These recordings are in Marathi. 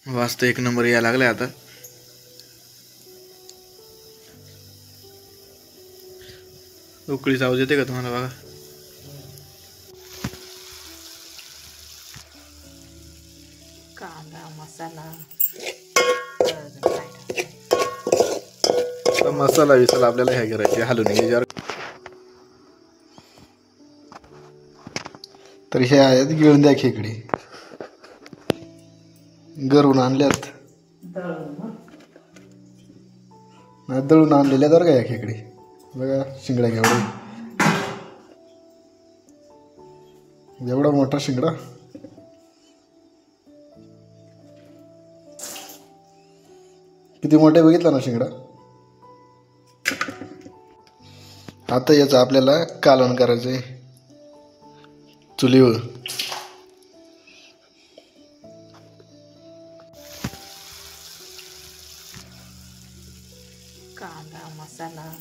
वाजता एक नंबर यायला लागलाय आता. उकळीचा आवाज येते का तुम्हाला? बघा. कांदा मसाला मसाला विसाला आपल्याला हे करायचे हलवून घ्यायचे. तर हे आहेत गिळंद्या खेकडे, घरून आणल्यात, दळून आणलेल्या तर काय खेकडे. बघा शिंगडा घेवडा, एवढा मोठा शिंगडा. किती मोठे बघितला ना शिंगडा. आता याचं आपल्याला कालवण करायचंय चुलीवर. कांदा मसाला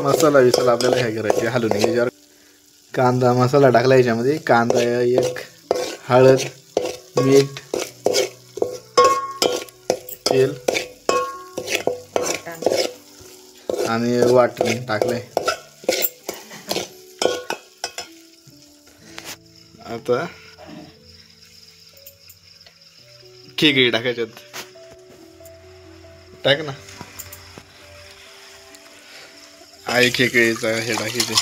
मसाला विसाला आपल्याला हे करायचे हलवून घ्यायचे. कांदा मसाला टाकला याच्यामध्ये. कांदा एक, हळद, मीठ, तेल आणि वाटण टाकलंय. आता खेकडी टाकायच्यात. टाक ना. आई खेकडीचा हे टाकायचे.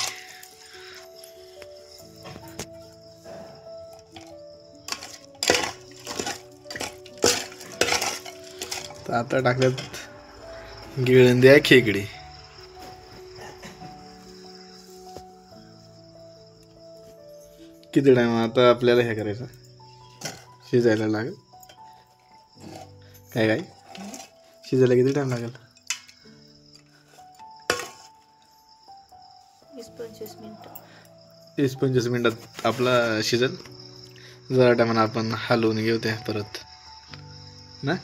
आता टाकल्यात गिळंद्या खेकडी. किती टाइम आता आपल्याला हे करायचं, शिजायला लागेल. काय काय शिजायला किती टाइम लागेल? 20-25 मिनिटात आपला शिजेल. जरा टायमानं आपण हलवून घेऊ ते परत ना.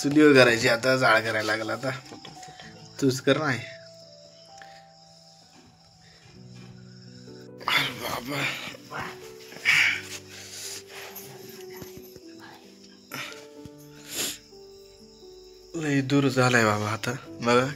चुलीवर करायची आता. जाळ करायला लागला आता. तूच कर नाही बाबा. लई दूर झालाय बाबा आता. बघा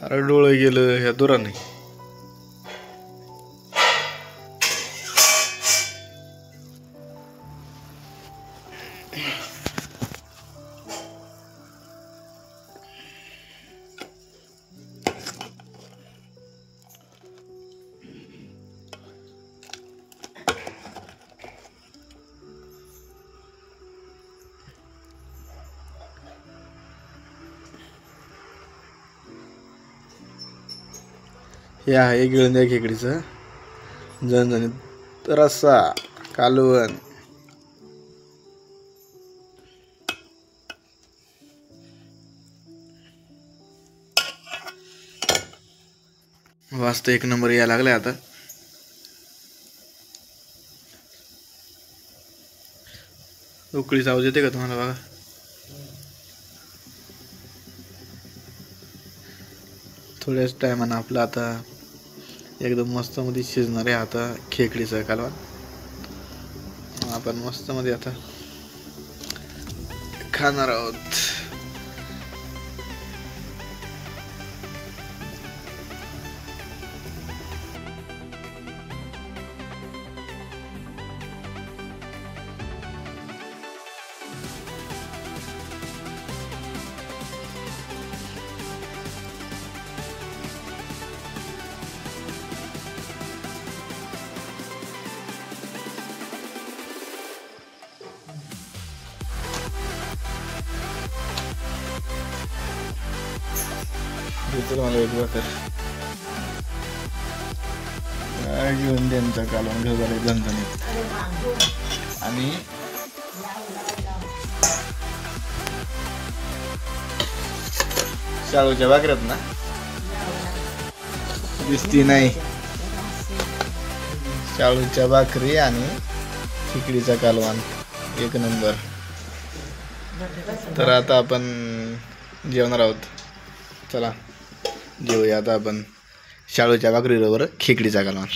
अरे डोळं गेलं ह्या दुराने. हे आहे गिळंद्या खेकडीचं झणझणीत रस्सा कालवण. वाजता एक नंबर यायला लागलाय आता. उकळीचा आवाज येते का तुम्हाला? बघा. थोड्याच टायमानं आपलं आता एकदम मस्त मध्ये शिजणार आहे आता खेकडीचं कालवण. आपण मस्त मध्ये आता खाणार आहोत. मला एक पिऊन त्यांचा कालवण घेऊ झाले झणझणीत. आणि शाळूच्या भाकऱ्यात ना दिसती नाही. शाळूच्या भाकरी आणि खिचडीचा कालवण एक नंबर. तर आता आपण जेवणार आहोत. चला जेवूया आता आपण शाळूच्या भाकरीबरोबर खिचडीचा कालवण.